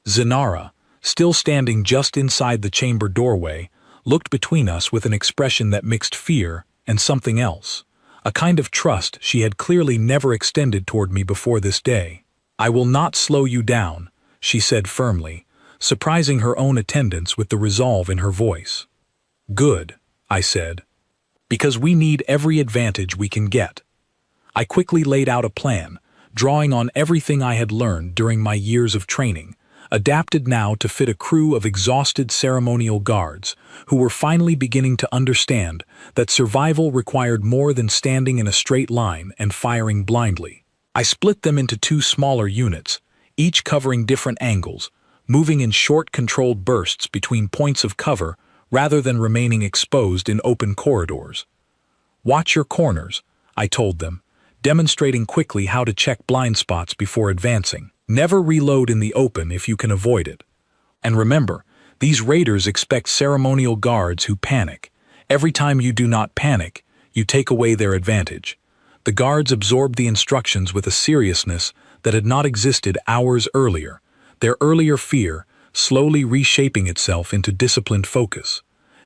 Zenara, still standing just inside the chamber doorway, looked between us with an expression that mixed fear and something else, a kind of trust she had clearly never extended toward me before this day. "I will not slow you down," she said firmly, surprising her own attendants with the resolve in her voice. "Good," I said, "because we need every advantage we can get." I quickly laid out a plan, drawing on everything I had learned during my years of training, adapted now to fit a crew of exhausted ceremonial guards who were finally beginning to understand that survival required more than standing in a straight line and firing blindly. I split them into 2 smaller units, each covering different angles, moving in short controlled bursts between points of cover rather than remaining exposed in open corridors. "Watch your corners," I told them, demonstrating quickly how to check blind spots before advancing. "Never reload in the open if you can avoid it. And remember, these raiders expect ceremonial guards who panic. Every time you do not panic, you take away their advantage." The guards absorbed the instructions with a seriousness that had not existed hours earlier, their earlier fear slowly reshaping itself into disciplined focus.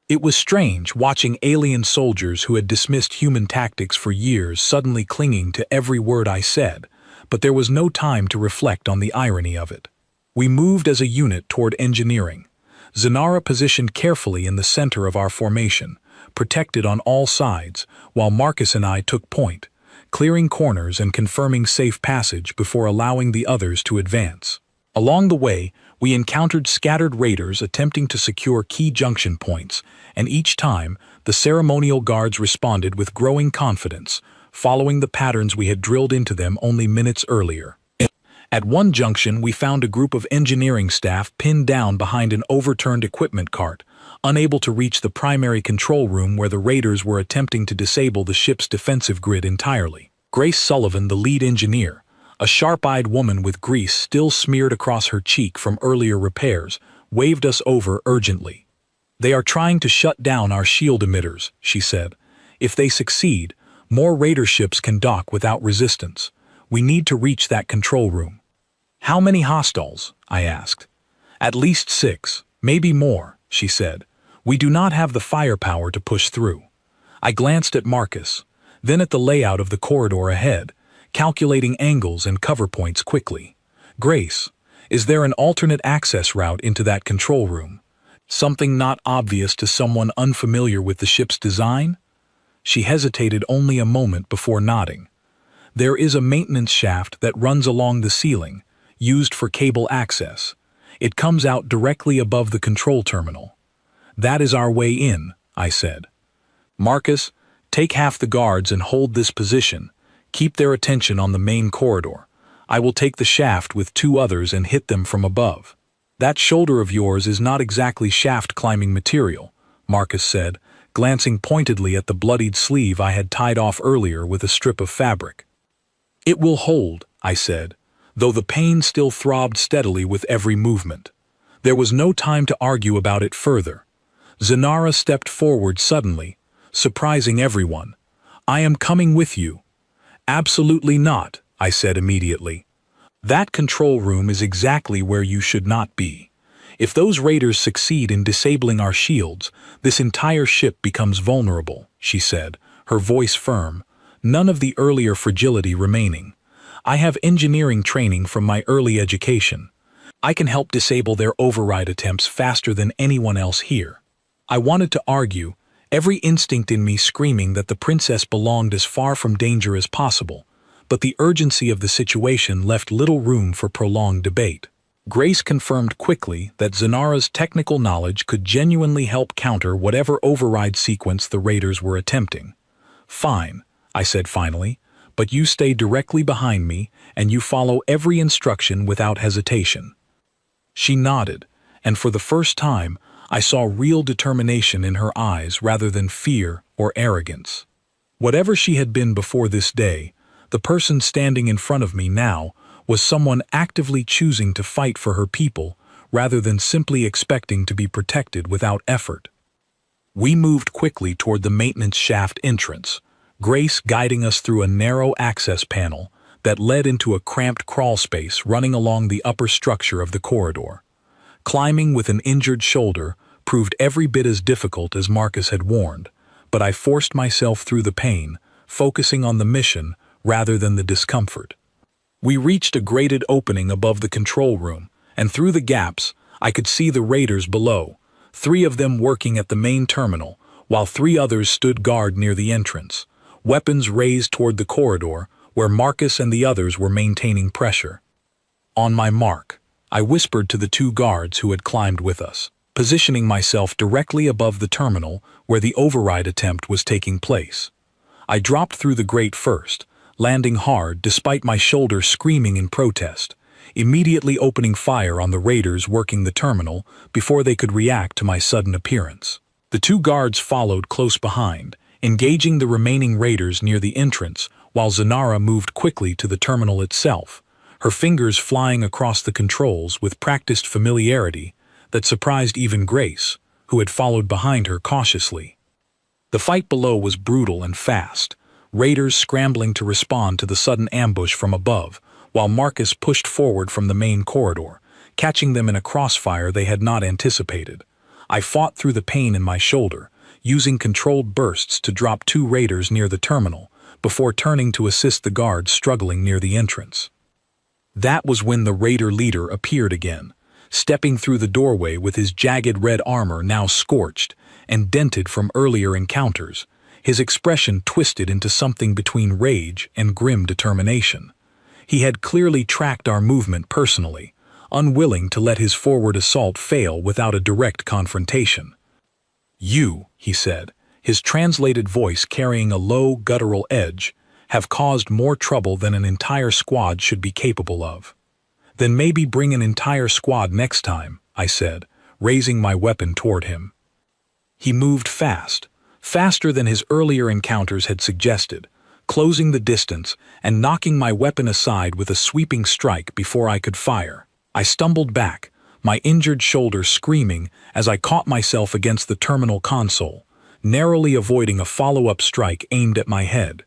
It was strange watching alien soldiers who had dismissed human tactics for years suddenly clinging to every word I said, but there was no time to reflect on the irony of it. We moved as a unit toward engineering, Zenara positioned carefully in the center of our formation, protected on all sides, while Marcus and I took point, clearing corners and confirming safe passage before allowing the others to advance. Along the way, we encountered scattered raiders attempting to secure key junction points, and each time, the ceremonial guards responded with growing confidence, following the patterns we had drilled into them only minutes earlier. At one junction, we found a group of engineering staff pinned down behind an overturned equipment cart, unable to reach the primary control room where the raiders were attempting to disable the ship's defensive grid entirely. Grace Sullivan, the lead engineer, a sharp-eyed woman with grease still smeared across her cheek from earlier repairs, waved us over urgently. "They are trying to shut down our shield emitters," she said. "If they succeed, more raider ships can dock without resistance. We need to reach that control room." "How many hostiles?" I asked. "At least 6, maybe more," she said. "We do not have the firepower to push through." I glanced at Marcus, then at the layout of the corridor ahead, calculating angles and cover points quickly. "Grace, is there an alternate access route into that control room? Something not obvious to someone unfamiliar with the ship's design?" She hesitated only a moment before nodding. "There is a maintenance shaft that runs along the ceiling, used for cable access. It comes out directly above the control terminal." "That is our way in," I said. "Marcus, take half the guards and hold this position. Keep their attention on the main corridor. I will take the shaft with 2 others and hit them from above." "That shoulder of yours is not exactly shaft-climbing material," Marcus said, glancing pointedly at the bloodied sleeve I had tied off earlier with a strip of fabric. "It will hold," I said, though the pain still throbbed steadily with every movement. There was no time to argue about it further. Zenara stepped forward suddenly, surprising everyone. "I am coming with you." "Absolutely not," I said immediately. "That control room is exactly where you should not be. If those raiders succeed in disabling our shields, this entire ship becomes vulnerable," she said, her voice firm, none of the earlier fragility remaining. "I have engineering training from my early education. I can help disable their override attempts faster than anyone else here." I wanted to argue, every instinct in me screaming that the princess belonged as far from danger as possible, but the urgency of the situation left little room for prolonged debate. Grace confirmed quickly that Zanara's technical knowledge could genuinely help counter whatever override sequence the raiders were attempting. "Fine," I said finally, "but you stay directly behind me and you follow every instruction without hesitation." She nodded, and for the first time, I saw real determination in her eyes rather than fear or arrogance. Whatever she had been before this day, the person standing in front of me now was someone actively choosing to fight for her people rather than simply expecting to be protected without effort. We moved quickly toward the maintenance shaft entrance, Grace guiding us through a narrow access panel that led into a cramped crawl space running along the upper structure of the corridor. Climbing with an injured shoulder proved every bit as difficult as Marcus had warned, but I forced myself through the pain, focusing on the mission rather than the discomfort. We reached a grated opening above the control room, and through the gaps, I could see the raiders below, 3 of them working at the main terminal, while 3 others stood guard near the entrance, weapons raised toward the corridor, where Marcus and the others were maintaining pressure. On my mark, I whispered to the 2 guards who had climbed with us, positioning myself directly above the terminal where the override attempt was taking place. I dropped through the grate first, landing hard despite my shoulder screaming in protest, immediately opening fire on the raiders working the terminal before they could react to my sudden appearance. The 2 guards followed close behind, engaging the remaining raiders near the entrance while Zanara moved quickly to the terminal itself, her fingers flying across the controls with practiced familiarity that surprised even Grace, who had followed behind her cautiously. The fight below was brutal and fast, raiders scrambling to respond to the sudden ambush from above, while Marcus pushed forward from the main corridor, catching them in a crossfire they had not anticipated. I fought through the pain in my shoulder, using controlled bursts to drop 2 raiders near the terminal, before turning to assist the guards struggling near the entrance. That was when the raider leader appeared again, stepping through the doorway with his jagged red armor now scorched and dented from earlier encounters, his expression twisted into something between rage and grim determination. He had clearly tracked our movement personally, unwilling to let his forward assault fail without a direct confrontation. "You," he said, his translated voice carrying a low, guttural edge, "have caused more trouble than an entire squad should be capable of." "Then maybe bring an entire squad next time," I said, raising my weapon toward him. He moved fast, faster than his earlier encounters had suggested, closing the distance and knocking my weapon aside with a sweeping strike before I could fire. I stumbled back, my injured shoulder screaming as I caught myself against the terminal console, narrowly avoiding a follow-up strike aimed at my head.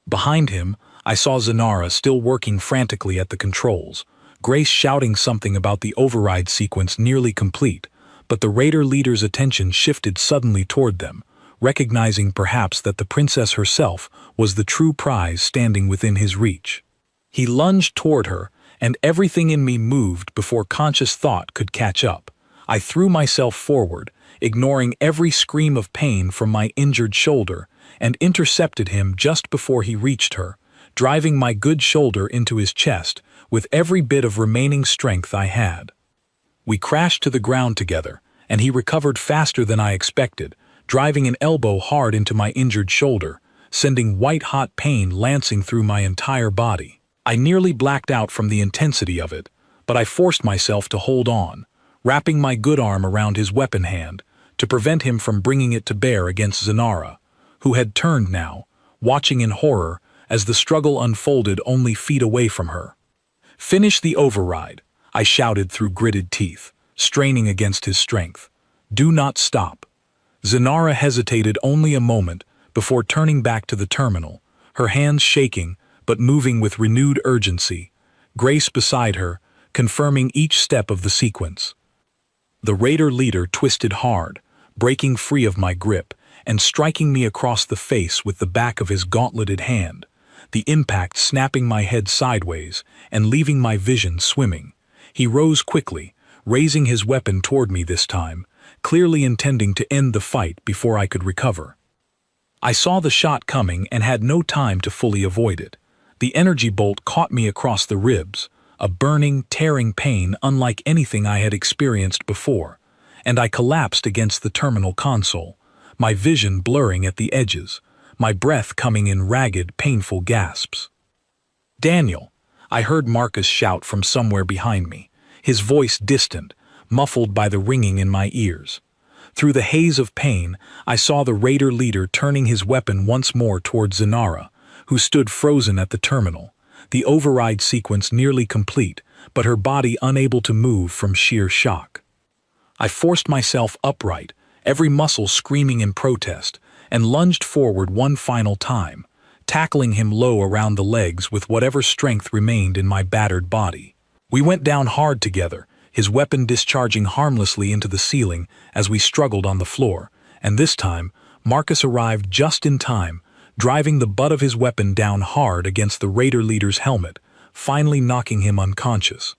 Behind him, I saw Zanara still working frantically at the controls, Grace shouting something about the override sequence nearly complete, but the raider leader's attention shifted suddenly toward them, recognizing perhaps that the princess herself was the true prize standing within his reach. He lunged toward her, and everything in me moved before conscious thought could catch up. I threw myself forward, ignoring every scream of pain from my injured shoulder, and intercepted him just before he reached her, driving my good shoulder into his chest with every bit of remaining strength I had. We crashed to the ground together, and he recovered faster than I expected, driving an elbow hard into my injured shoulder, sending white-hot pain lancing through my entire body. I nearly blacked out from the intensity of it, but I forced myself to hold on, wrapping my good arm around his weapon hand to prevent him from bringing it to bear against Zanara, who had turned now, watching in horror as the struggle unfolded only feet away from her. "Finish the override," I shouted through gritted teeth, straining against his strength. "Do not stop." Zanara hesitated only a moment before turning back to the terminal, her hands shaking but moving with renewed urgency, Grace beside her, confirming each step of the sequence. The raider leader twisted hard, breaking free of my grip and striking me across the face with the back of his gauntleted hand, the impact snapping my head sideways and leaving my vision swimming. He rose quickly, raising his weapon toward me this time, clearly intending to end the fight before I could recover. I saw the shot coming and had no time to fully avoid it. The energy bolt caught me across the ribs, a burning, tearing pain unlike anything I had experienced before, and I collapsed against the terminal console, my vision blurring at the edges, my breath coming in ragged, painful gasps. "Daniel!" I heard Marcus shout from somewhere behind me, his voice distant, muffled by the ringing in my ears. Through the haze of pain, I saw the Raider leader turning his weapon once more toward Zanara, who stood frozen at the terminal, the override sequence nearly complete, but her body unable to move from sheer shock. I forced myself upright, every muscle screaming in protest, and lunged forward one final time, tackling him low around the legs with whatever strength remained in my battered body. We went down hard together, his weapon discharging harmlessly into the ceiling as we struggled on the floor, and this time, Marcus arrived just in time, driving the butt of his weapon down hard against the Raider leader's helmet, finally knocking him unconscious.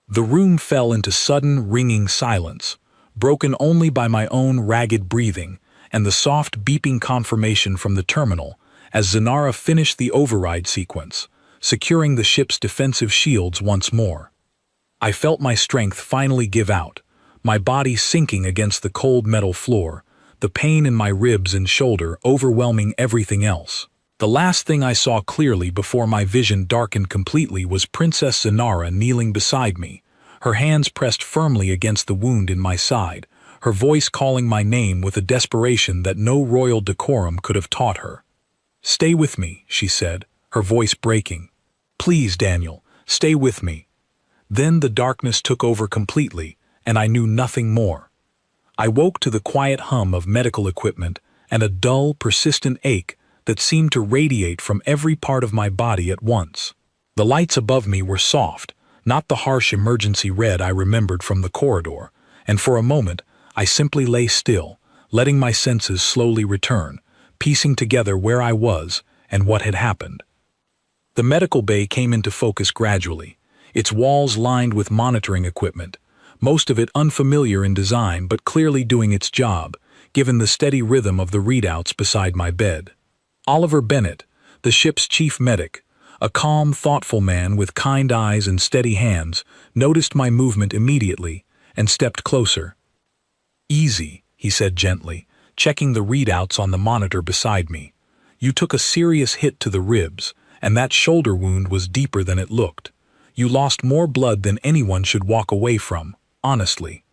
The room fell into sudden, ringing silence, broken only by my own ragged breathing and the soft beeping confirmation from the terminal as Zanara finished the override sequence, securing the ship's defensive shields once more. I felt my strength finally give out, my body sinking against the cold metal floor, the pain in my ribs and shoulder overwhelming everything else. The last thing I saw clearly before my vision darkened completely was Princess Zanara kneeling beside me, her hands pressed firmly against the wound in my side, her voice calling my name with a desperation that no royal decorum could have taught her. "Stay with me," she said, her voice breaking. "Please, Daniel, stay with me." Then the darkness took over completely, and I knew nothing more. I woke to the quiet hum of medical equipment and a dull, persistent ache that seemed to radiate from every part of my body at once. The lights above me were soft, not the harsh emergency red I remembered from the corridor, and for a moment I simply lay still, letting my senses slowly return, piecing together where I was and what had happened. The medical bay came into focus gradually, its walls lined with monitoring equipment, most of it unfamiliar in design but clearly doing its job, given the steady rhythm of the readouts beside my bed. Oliver Bennett, the ship's chief medic, a calm, thoughtful man with kind eyes and steady hands, noticed my movement immediately and stepped closer. "Easy," he said gently, checking the readouts on the monitor beside me. "You took a serious hit to the ribs, and that shoulder wound was deeper than it looked. You lost more blood than anyone should walk away from, honestly."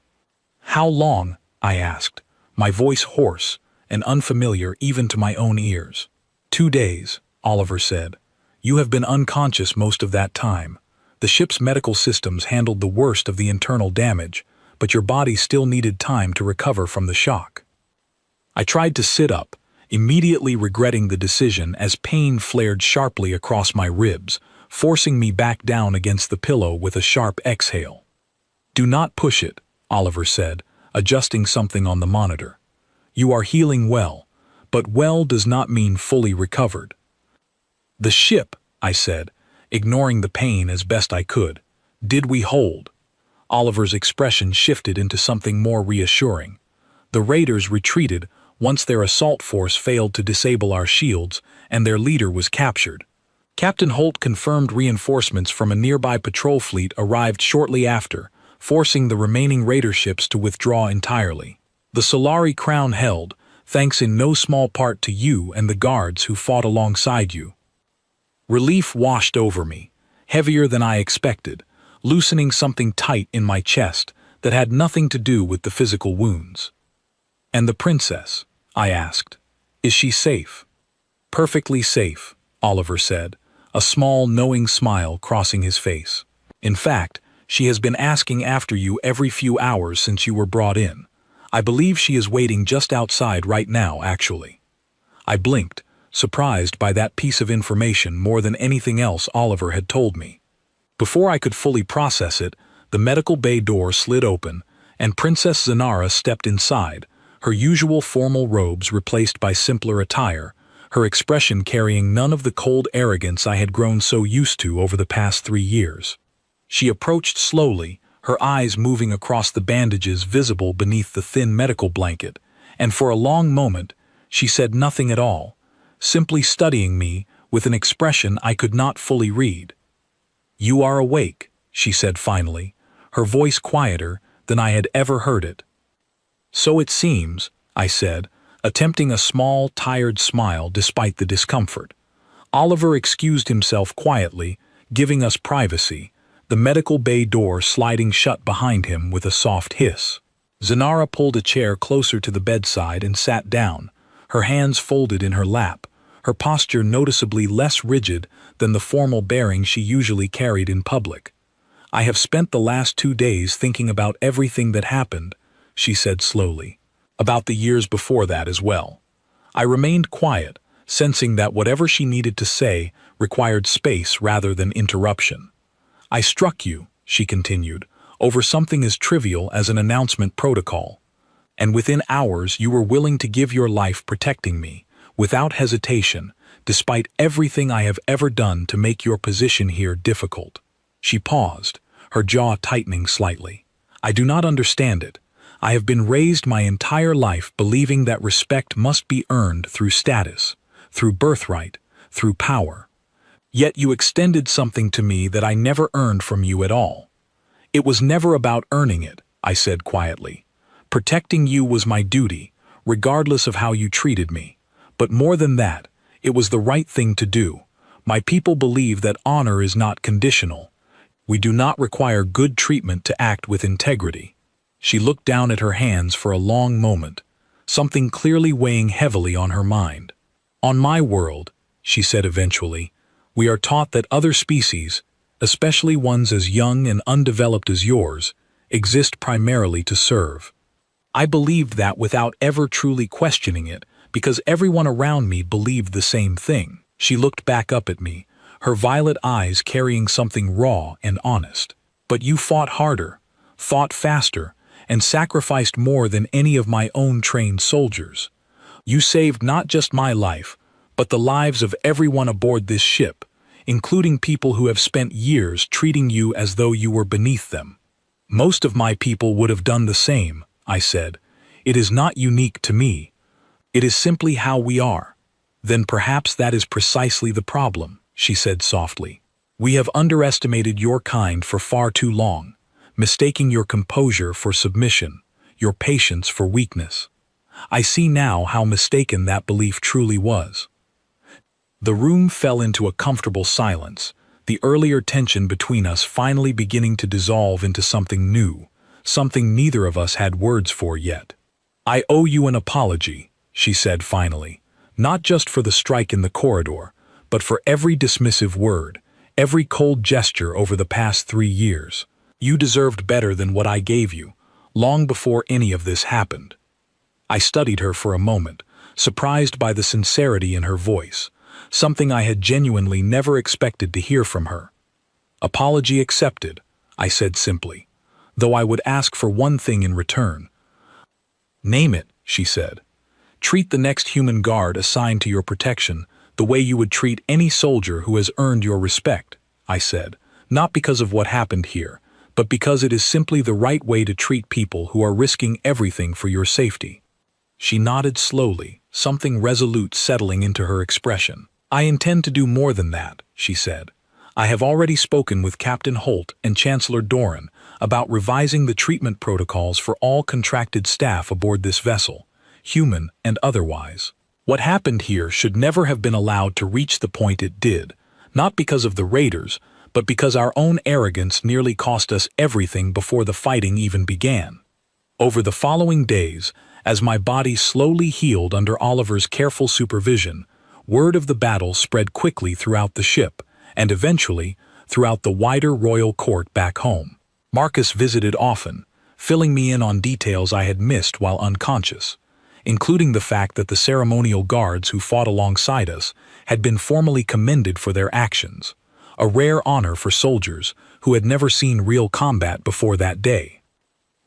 "How long?" I asked, my voice hoarse and unfamiliar even to my own ears. "2 days," Oliver said. "You have been unconscious most of that time. The ship's medical systems handled the worst of the internal damage, but your body still needed time to recover from the shock." I tried to sit up, immediately regretting the decision as pain flared sharply across my ribs, forcing me back down against the pillow with a sharp exhale. "Do not push it," Oliver said, adjusting something on the monitor. "You are healing well, but well does not mean fully recovered." "The ship," I said, ignoring the pain as best I could. "Did we hold?" Oliver's expression shifted into something more reassuring. "The Raiders retreated once their assault force failed to disable our shields and their leader was captured. Captain Holt confirmed reinforcements from a nearby patrol fleet arrived shortly after, forcing the remaining Raider ships to withdraw entirely. The Solari Crown held, thanks in no small part to you and the guards who fought alongside you." Relief washed over me, heavier than I expected, loosening something tight in my chest that had nothing to do with the physical wounds. "And the princess?" I asked. "Is she safe?" "Perfectly safe," Oliver said, a small, knowing smile crossing his face. "In fact, she has been asking after you every few hours since you were brought in. I believe she is waiting just outside right now, actually." I blinked, surprised by that piece of information more than anything else Oliver had told me. Before I could fully process it, the medical bay door slid open, and Princess Zanara stepped inside, her usual formal robes replaced by simpler attire, her expression carrying none of the cold arrogance I had grown so used to over the past 3 years. She approached slowly, her eyes moving across the bandages visible beneath the thin medical blanket, and for a long moment she said nothing at all, simply studying me with an expression I could not fully read. "You are awake," she said finally, her voice quieter than I had ever heard it. So it seems, I said, attempting a small, tired smile despite the discomfort. Oliver excused himself quietly, giving us privacy, the medical bay door sliding shut behind him with a soft hiss. Zanara pulled a chair closer to the bedside and sat down, her hands folded in her lap, her posture noticeably less rigid than the formal bearing she usually carried in public. "I have spent the last 2 days thinking about everything that happened," she said slowly. "About the years before that as well." I remained quiet, sensing that whatever she needed to say required space rather than interruption. "I struck you," she continued, "over something as trivial as an announcement protocol. And within hours you were willing to give your life protecting me, without hesitation, despite everything I have ever done to make your position here difficult." She paused, her jaw tightening slightly. "I do not understand it. I have been raised my entire life believing that respect must be earned through status, through birthright, through power. Yet you extended something to me that I never earned from you at all." "It was never about earning it," I said quietly. "Protecting you was my duty, regardless of how you treated me. But more than that, it was the right thing to do. My people believe that honor is not conditional. We do not require good treatment to act with integrity." She looked down at her hands for a long moment, something clearly weighing heavily on her mind. "On my world," she said eventually, "we are taught that other species, especially ones as young and undeveloped as yours, exist primarily to serve. I believed that without ever truly questioning it, because everyone around me believed the same thing." She looked back up at me, her violet eyes carrying something raw and honest. "But you fought harder, fought faster, and sacrificed more than any of my own trained soldiers. You saved not just my life, but the lives of everyone aboard this ship, including people who have spent years treating you as though you were beneath them." "Most of my people would have done the same," I said. "It is not unique to me. It is simply how we are." "Then perhaps that is precisely the problem," she said softly. "We have underestimated your kind for far too long, mistaking your composure for submission, your patience for weakness. I see now how mistaken that belief truly was." The room fell into a comfortable silence, the earlier tension between us finally beginning to dissolve into something new, something neither of us had words for yet. "I owe you an apology," she said finally, "not just for the strike in the corridor, but for every dismissive word, every cold gesture over the past 3 years. You deserved better than what I gave you, long before any of this happened." I studied her for a moment, surprised by the sincerity in her voice, something I had genuinely never expected to hear from her. "Apology accepted," I said simply, "though I would ask for one thing in return." "Name it," she said. "Treat the next human guard assigned to your protection the way you would treat any soldier who has earned your respect," I said, "not because of what happened here, but because it is simply the right way to treat people who are risking everything for your safety." She nodded slowly, something resolute settling into her expression. "I intend to do more than that," she said. "I have already spoken with Captain Holt and Chancellor Doran about revising the treatment protocols for all contracted staff aboard this vessel, human and otherwise. What happened here should never have been allowed to reach the point it did, not because of the raiders, but because our own arrogance nearly cost us everything before the fighting even began." Over the following days, as my body slowly healed under Oliver's careful supervision, word of the battle spread quickly throughout the ship, and eventually throughout the wider royal court back home. Marcus visited often, filling me in on details I had missed while unconscious, including the fact that the ceremonial guards who fought alongside us had been formally commended for their actions, a rare honor for soldiers who had never seen real combat before that day.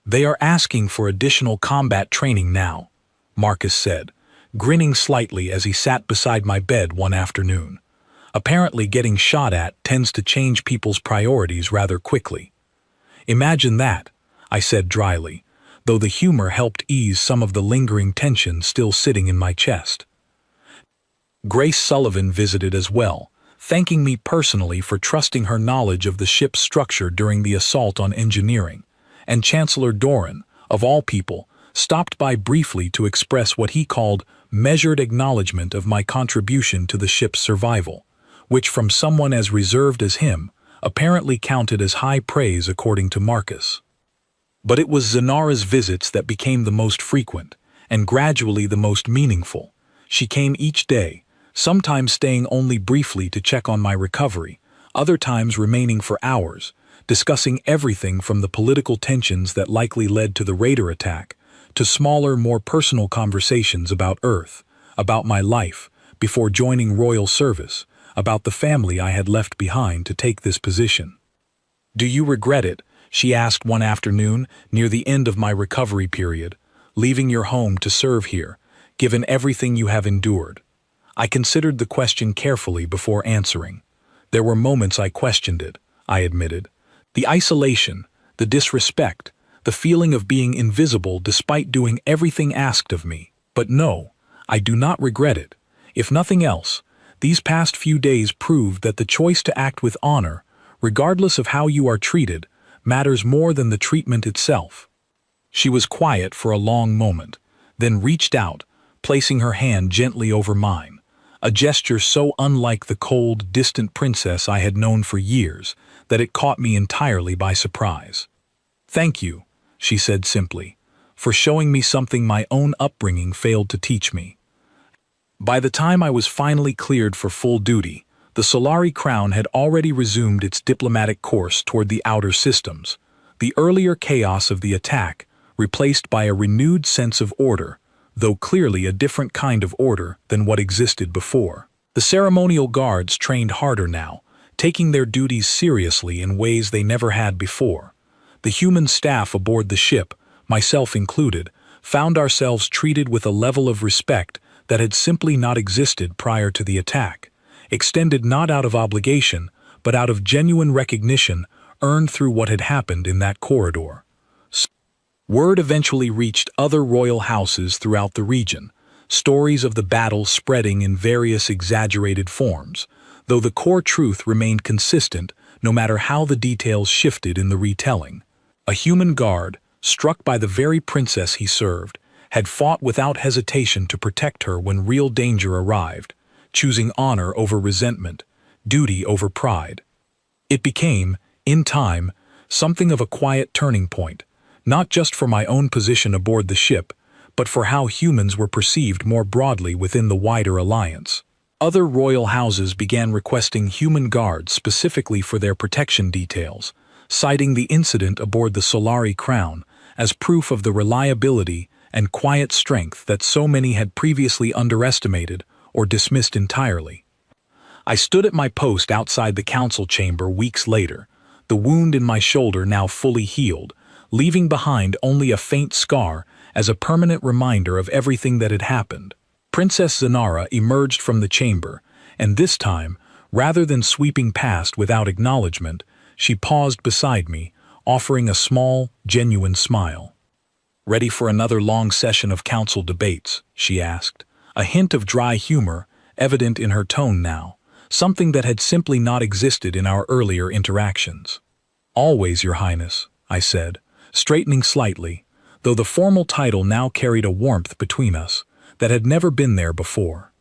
"They are asking for additional combat training now," Marcus said, grinning slightly as he sat beside my bed one afternoon. "Apparently getting shot at tends to change people's priorities rather quickly." "Imagine that," I said dryly, though the humor helped ease some of the lingering tension still sitting in my chest. Grace Sullivan visited as well, thanking me personally for trusting her knowledge of the ship's structure during the assault on engineering, and Chancellor Doran, of all people, stopped by briefly to express what he called measured acknowledgement of my contribution to the ship's survival, which from someone as reserved as him, apparently counted as high praise according to Marcus. But it was Zanara's visits that became the most frequent, and gradually the most meaningful. She came each day, sometimes staying only briefly to check on my recovery, other times remaining for hours, discussing everything from the political tensions that likely led to the raider attack, to smaller, more personal conversations about Earth, about my life, before joining royal service, about the family I had left behind to take this position. "Do you regret it?" she asked one afternoon, near the end of my recovery period, "leaving your home to serve here, given everything you have endured?" I considered the question carefully before answering. There were moments I questioned it, I admitted. The isolation, the disrespect, the feeling of being invisible despite doing everything asked of me. But no, I do not regret it. If nothing else, these past few days proved that the choice to act with honor, regardless of how you are treated, matters more than the treatment itself. She was quiet for a long moment, then reached out, placing her hand gently over mine, a gesture so unlike the cold, distant princess I had known for years that it caught me entirely by surprise. "Thank you," she said simply, "for showing me something my own upbringing failed to teach me." By the time I was finally cleared for full duty, the Solari Crown had already resumed its diplomatic course toward the outer systems, the earlier chaos of the attack replaced by a renewed sense of order, though clearly a different kind of order than what existed before. The ceremonial guards trained harder now, taking their duties seriously in ways they never had before. The human staff aboard the ship, myself included, found ourselves treated with a level of respect that had simply not existed prior to the attack, extended not out of obligation, but out of genuine recognition earned through what had happened in that corridor. Word eventually reached other royal houses throughout the region, stories of the battle spreading in various exaggerated forms, though the core truth remained consistent no matter how the details shifted in the retelling. A human guard, struck by the very princess he served, had fought without hesitation to protect her when real danger arrived, choosing honor over resentment, duty over pride. It became, in time, something of a quiet turning point, not just for my own position aboard the ship, but for how humans were perceived more broadly within the wider alliance. Other royal houses began requesting human guards specifically for their protection details, citing the incident aboard the Solari Crown as proof of the reliability and quiet strength that so many had previously underestimated or dismissed entirely. I stood at my post outside the council chamber weeks later, the wound in my shoulder now fully healed, leaving behind only a faint scar as a permanent reminder of everything that had happened. Princess Zanara emerged from the chamber, and this time, rather than sweeping past without acknowledgement, she paused beside me, offering a small, genuine smile. "Ready for another long session of council debates?" she asked, a hint of dry humor evident in her tone now, something that had simply not existed in our earlier interactions. "Always, Your Highness," I said, straightening slightly, though the formal title now carried a warmth between us that had never been there before.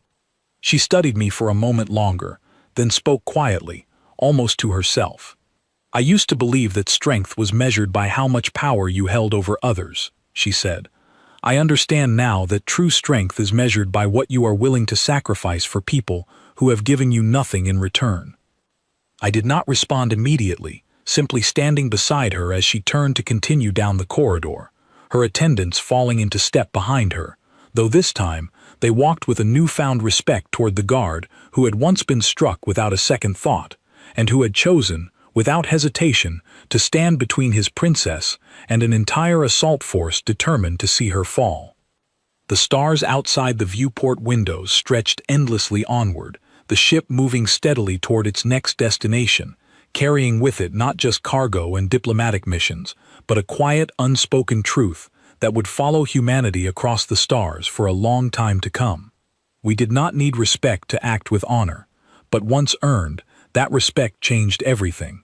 She studied me for a moment longer, then spoke quietly, almost to herself. "I used to believe that strength was measured by how much power you held over others," she said. "I understand now that true strength is measured by what you are willing to sacrifice for people who have given you nothing in return." I did not respond immediately, simply standing beside her as she turned to continue down the corridor, her attendants falling into step behind her, though this time they walked with a newfound respect toward the guard who had once been struck without a second thought, and who had chosen, without hesitation, to stand between his princess and an entire assault force determined to see her fall. The stars outside the viewport windows stretched endlessly onward, the ship moving steadily toward its next destination, carrying with it not just cargo and diplomatic missions, but a quiet, unspoken truth that would follow humanity across the stars for a long time to come. We did not need respect to act with honor, But once earned, that respect changed everything.